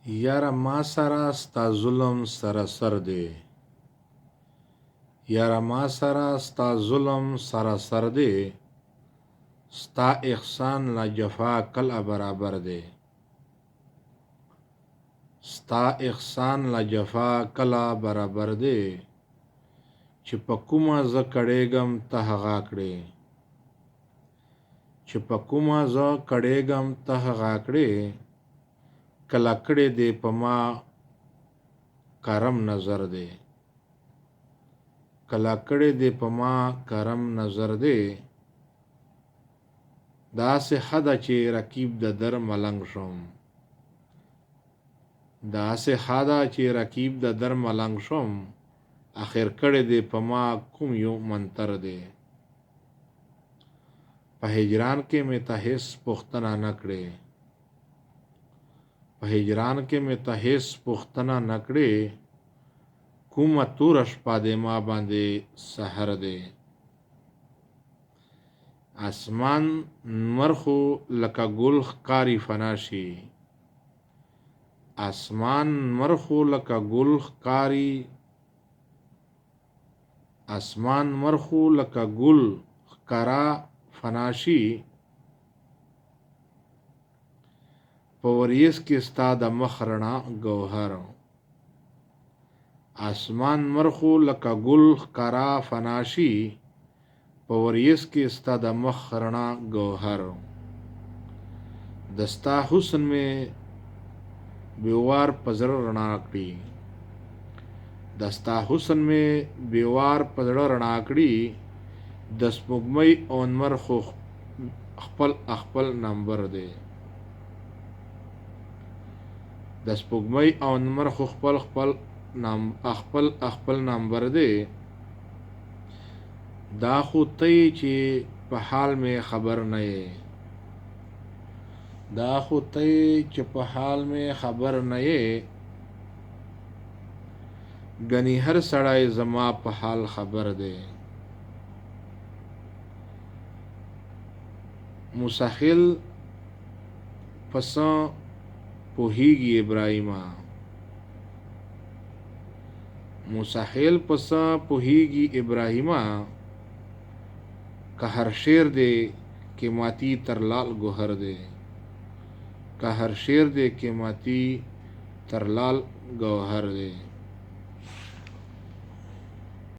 یاره ما سره ستا ظلم سراسر دی، یاره ما سره ستا ظلم سراسر دی، ستا احسان لا جفا کله برابر دی، ستا احسان لا جفا کله برابر دی، چې په کومه زه کړېږم ته هغه کړې، چې په کومه زه کړېږم ته هغه کړې، کله کړې دی په ما کرم نظر دی، کله کړې دی په ما کرم نظر دی، داسې حده چې رقیب د در ملنګ شم، داسې حده چې رقیب د در ملنګ شم، اخر کړې دی په ما کوم یو منتر دی، په هجران کې مې ته هیڅ پوښتنه نه کړې، په هجران کې مې ته هیڅ پوښتنه نه کړې، کومه توره شپه د ما باندې سحر دی، اسمان نور خو لکه ګل ښکاري فنا شي، اسمان نور خو لکه ګل ښکاري، اسمان نور خو لکه ګل ښکارا فنا شي، په وریځ کې ستا د مخ رڼا ګوهر، اسمان مرخو لکه ګل ښکارا فنا شي، په وریځ کې ستا د مخ رڼا ګوهر، دستا حسن میں بیوار په زړه رڼا کړي، دستا حسن میں بیوار په زړه رڼا کړي، د سپوږمۍ او نمر خو خپل خپل نمبر دی، د سپوږمۍ او نمر خو خپل خپل نمبر دی، دا خو ته چې په حال مې خبر نه یې، دا خو ته چې په حال مې خبر نه یې، ګنې هر سړی زما په حال خبر دی، مسخل پسه پوهیږي ابراهیمه، مسخل پسه پوهیږي ابراهیمه، که هر شیر دی قیمتي تر لال گوهر دی، که هر شیر دی قیمتي تر لال گوهر دی.